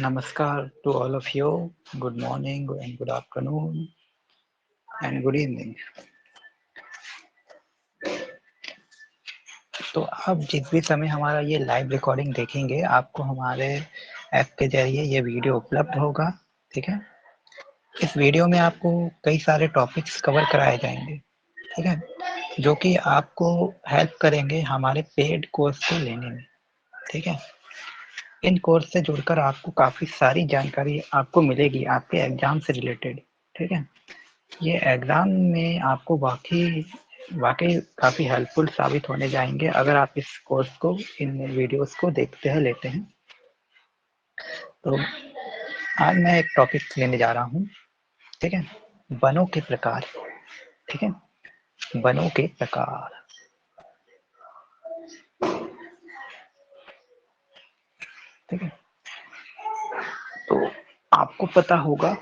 Namaskar to all of you. Good morning and good afternoon and good evening. तो आप जिस भी समय हमारा ये लाइव रिकॉर्डिंग देखेंगे, आपको हमारे ऐप के जरिए ये वीडियो उपलब्ध होगा। ठीक है, इस वीडियो में आपको कई सारे टॉपिक्स कवर कराए जाएंगे, ठीक है, जो कि आपको हेल्प करेंगे हमारे पेड कोर्स को लेने में। ठीक है, इन कोर्स से जुड़कर आपको काफ़ी सारी जानकारी आपको मिलेगी आपके एग्जाम से रिलेटेड। ठीक है, ये एग्ज़ाम में आपको वाक़ई काफ़ी हेल्पफुल साबित होने जाएँगे अगर आप इस कोर्स को, इन वीडियोज़ को देखते हैं, लेते हैं। तो आज मैं एक टॉपिक लेने जा रहा हूँ, ठीक है, वनों के प्रकार। ठीक है, वनों के प्रकार। ठीक है, तो आपको पता होगा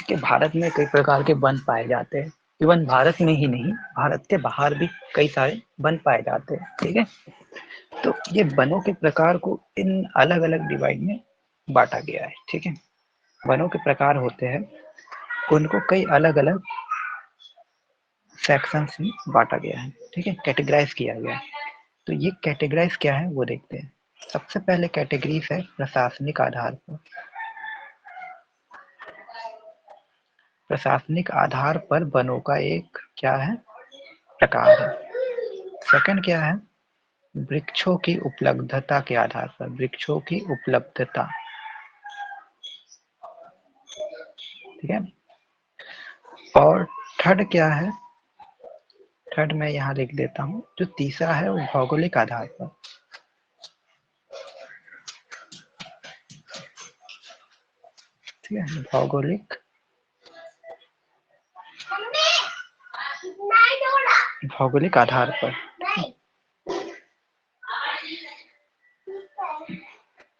कि भारत में कई प्रकार के वन पाए जाते हैं। इवन भारत में ही नहीं, भारत के बाहर भी कई सारे वन पाए जाते हैं। ठीक है, तो ये वनों के प्रकार को इन अलग अलग डिवाइड में बांटा गया है। ठीक है, वनों के प्रकार होते हैं, उनको कई अलग अलग सेक्शंस में बांटा गया है। ठीक है, कैटेगराइज किया गया है। तो ये कैटेगराइज क्या है वो देखते हैं। सबसे पहले कैटेगरीज है प्रशासनिक आधार पर। प्रशासनिक आधार पर वनों का एक क्या है, प्रकार है। सेकंड क्या है, वृक्षों की उपलब्धता के आधार पर। वृक्षों की उपलब्धता, ठीक है। और थर्ड क्या है, थर्ड मैं यहाँ लिख देता हूँ। जो तीसरा है वो भौगोलिक आधार पर। ठीक है, भौगोलिक भौगोलिक आधार पर।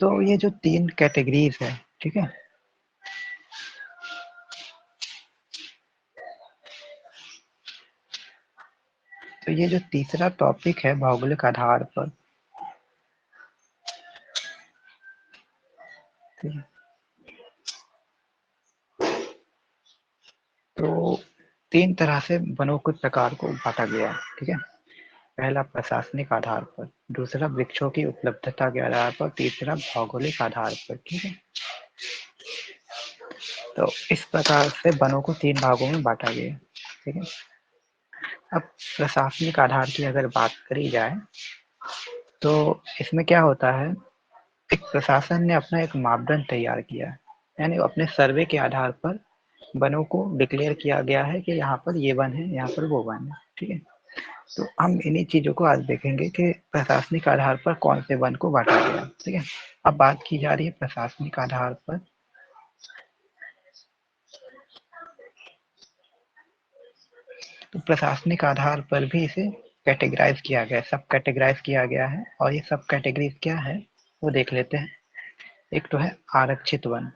तो ये जो तीन कैटेगरीज है, ठीक है, तो ये जो तीसरा टॉपिक है भौगोलिक आधार पर, ठीक है, तो तीन तरह से वनों के प्रकार को बांटा गया है। ठीक है, पहला प्रशासनिक आधार पर, दूसरा वृक्षों की उपलब्धता के आधार पर, तीसरा भौगोलिक आधार पर। ठीक है, तो इस प्रकार से वनों को तीन भागों में बांटा गया है। ठीक है, अब प्रशासनिक आधार की अगर बात करी जाए तो इसमें क्या होता है, एक प्रशासन ने अपना एक मापदंड तैयार किया है, यानी अपने सर्वे के आधार पर वनों को डिक्लेयर किया गया है कि यहाँ पर ये वन है, यहाँ पर वो वन है। ठीक है, तो हम इन्हीं चीजों को आज देखेंगे कि प्रशासनिक आधार पर कौन से वन को बांटा गया। ठीक है, अब बात की जा रही है प्रशासनिक आधार पर। तो प्रशासनिक आधार पर भी इसे कैटेगराइज किया गया, सब कैटेगराइज किया गया है। और ये सब कैटेगरीज क्या है वो देख लेते हैं। एक तो है आरक्षित वन,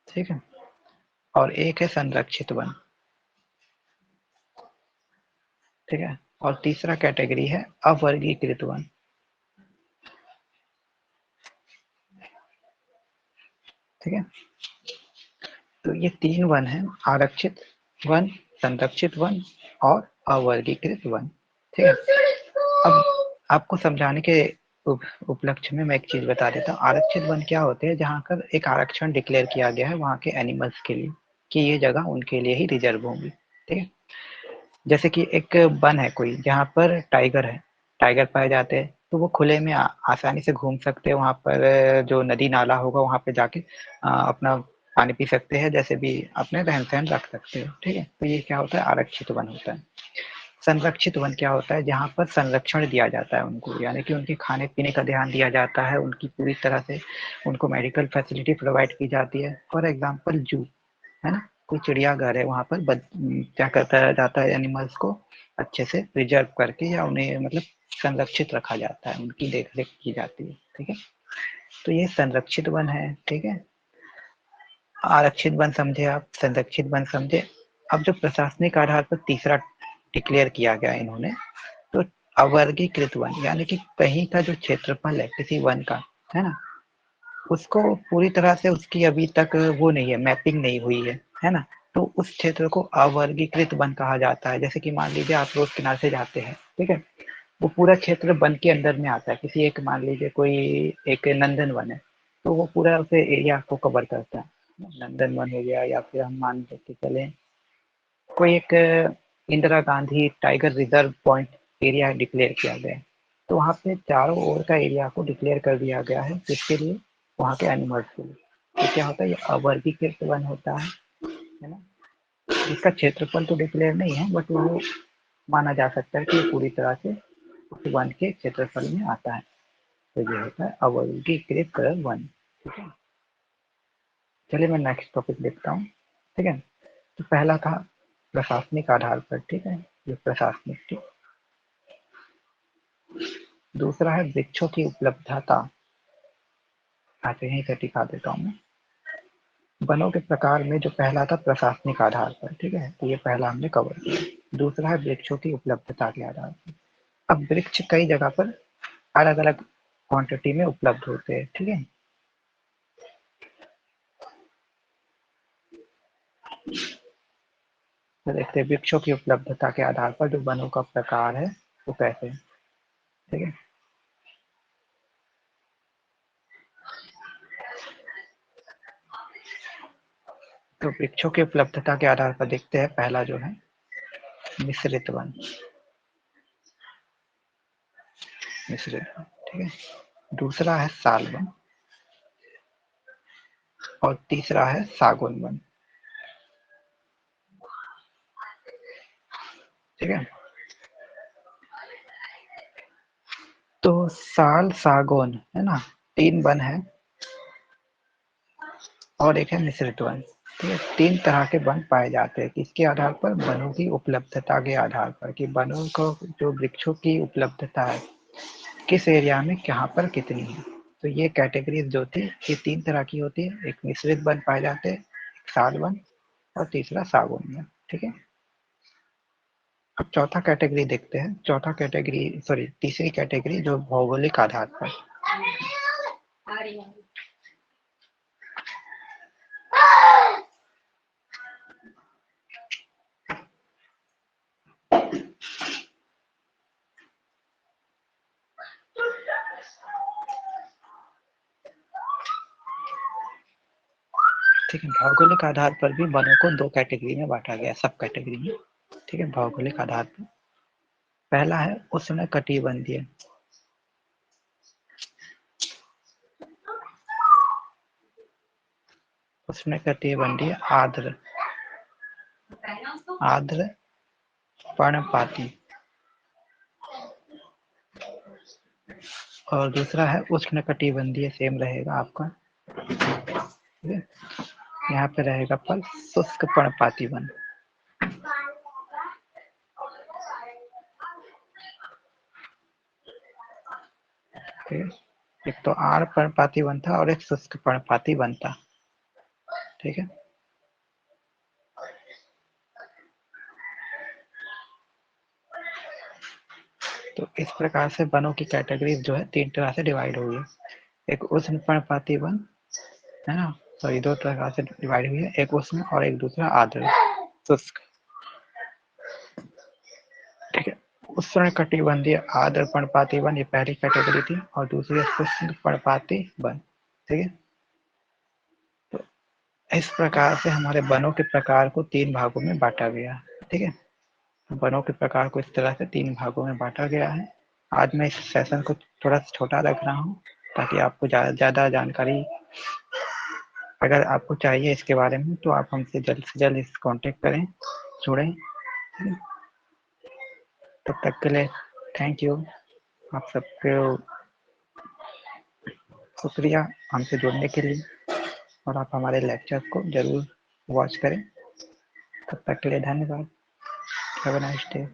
ठीक है, और एक है संरक्षित वन। ठीक है, और तीसरा कैटेगरी है अवर्गीकृत वन। ठीक है, तो ये तीन वन है, आरक्षित वन, संरक्षित वन और अवर्गीकृत वन। ठीक है, अब आपको समझाने के उपलक्ष्य में मैं एक चीज बता देता हूँ। आरक्षित वन क्या होते हैं, जहाँ पर एक आरक्षण डिक्लेयर किया गया है वहाँ के एनिमल्स के लिए कि ये जगह उनके लिए ही रिजर्व होंगी। ठीक है, जैसे कि एक वन है कोई जहाँ पर टाइगर है, टाइगर पाए जाते हैं, तो वो खुले में आसानी से घूम सकते हैं। वहाँ पर जो नदी नाला होगा वहाँ पे जाके अपना पानी पी सकते हैं, जैसे भी अपने रहन सहन रख सकते हो। ठीक है, तो ये क्या होता है, आरक्षित वन होता है। संरक्षित वन क्या होता है, जहाँ पर संरक्षण दिया जाता है उनको, यानी कि उनके खाने पीने का ध्यान दिया जाता है, उनकी पूरी तरह से उनको मेडिकल फैसिलिटी प्रोवाइड की जाती है। फॉर एग्जाम्पल जू है ना, कोई चिड़ियाघर है, वहाँ पर क्या करता जाता है, एनिमल्स को अच्छे से प्रिजर्व करके या उन्हें मतलब संरक्षित रखा जाता है, उनकी देख रेख की जाती है। ठीक है, तो ये संरक्षित वन है। ठीक है, आरक्षित वन समझे आप, संरक्षित वन समझे। अब जो प्रशासनिक आधार पर तीसरा डिक्लेयर किया गया इन्होंने, तो अवर्गीकृत वन, यानी कि कहीं का जो क्षेत्रफल है किसी वन का, है ना, उसको पूरी तरह से उसकी अभी तक वो नहीं है, मैपिंग नहीं हुई है ना। तो उस क्षेत्र को अवर्गीकृत वन कहा जाता है। जैसे कि मान लीजिए आप रोड किनारे से जाते हैं, ठीक है, वो पूरा क्षेत्र वन के अंदर में आता है। किसी एक, मान लीजिए कोई एक नंदन वन है, तो वो पूरा उसे एरिया को कवर करता है। नंदन वन हो गया, या फिर हम मान के चले कोई एक Indira Gandhi tiger reserve point area declare किया गया है, तो वहाँ पे चारों ओर का एरिया को डिक्लेयर कर दिया गया है, जिसके लिए वहाँ के एनिमल्स के लिए। तो क्या होता है, ये अवर्गीकृत वन होता है ना। इसका क्षेत्रफल तो डिक्लेयर नहीं है, बट वो माना जा सकता है कि पूरी तरह से उस वन के क्षेत्रफल में आता है। तो ये होता है अवर्गीकृत वन। ठीक है, चलिए मैं नेक्स्ट टॉपिक देखता हूँ। ठीक है, तो पहला था प्रशासनिक आधार पर, ठीक है, ये प्रशासनिक, ठीक। दूसरा है वृक्षों की उपलब्धता। आते यहीं से दिखा देता हूँ मैं। वनों के प्रकार में जो पहला था प्रशासनिक आधार पर, ठीक है, तो ये पहला हमने कवर किया। दूसरा है वृक्षों की उपलब्धता के आधार पर। अब वृक्ष कई जगह पर अलग अलग क्वांटिटी में उपलब्ध होते हैं, ठीक है। तो देखते हैं वृक्षों की उपलब्धता के आधार पर जो वनों का प्रकार है वो कैसे है, ठीक है। तो वृक्षों की उपलब्धता के आधार पर देखते हैं, पहला जो है मिश्रित वन, मिश्रित वन, ठीक है। दूसरा है साल वन, और तीसरा है सागौन वन, ठीक है। तो साल, सागौन, है ना, तीन वन है, और एक है मिश्रित वन। ठीक है, तीन तरह के वन पाए जाते हैं। किसके आधार पर? वनों की उपलब्धता के आधार पर, कि वनों को जो वृक्षों की उपलब्धता है किस एरिया में कहाँ पर कितनी है। तो ये कैटेगरीज जो थी ये तीन तरह की होती है। एक मिश्रित वन पाए जाते हैं, एक साल वन, और तीसरा सागौन वन, ठीक है। अब चौथा कैटेगरी देखते हैं। चौथा कैटेगरी, सॉरी, तीसरी कैटेगरी जो भौगोलिक आधार पर। ठीक है, भौगोलिक आधार पर भी वनों को दो कैटेगरी में बांटा गया, सब कैटेगरी में। ठीक है, भौगोलिक आधार पर पहला है उष्णकटिबंधीय। उष्णकटिबंधीय आर्द्र, आर्द्र पर्णपाती, और दूसरा है उष्णकटिबंधीय, सेम रहेगा आपका, ठीक है। यहाँ पे रहेगा फल शुष्क पर्णपाती वन। ठीक है, एक तो आर पर्णपाती वन था और एक शुष्क पर्णपाती वन था, ठीक है। तो इस प्रकार से वनों की कैटेगरीज जो है तीन तरह से डिवाइड हुई है। एक उष्ण पर्णपाती वन, है ना, सॉरी, दो तरह से डिवाइड हुई है, एक उष्ण और एक दूसरा आर्द्र, शुष्क, ठीक है। उष्ण कटिबंधीय आर्द्र पर्णपाती वन ये पहली कैटेगरी थी, और दूसरी शुष्क पर्णपाती वन, ठीक है। तो इस प्रकार से हमारे वनों के प्रकार को तीन भागों में बांटा गया, ठीक है। वनों के प्रकार को इस तरह से तीन भागों में बांटा गया है। आज मैं इस सेशन को थोड़ा छोटा रख रहा हूँ, ताकि आपको ज्यादा जानकारी अगर आपको चाहिए इसके बारे में, तो आप हमसे जल्द से जल्द इस कांटेक्ट करें, जुड़ें। तब तक के लिए थैंक यू, आप सबको शुक्रिया हमसे जुड़ने के लिए, और आप हमारे लेक्चर को जरूर वॉच करें। तब तक के लिए धन्यवाद। Have a nice day.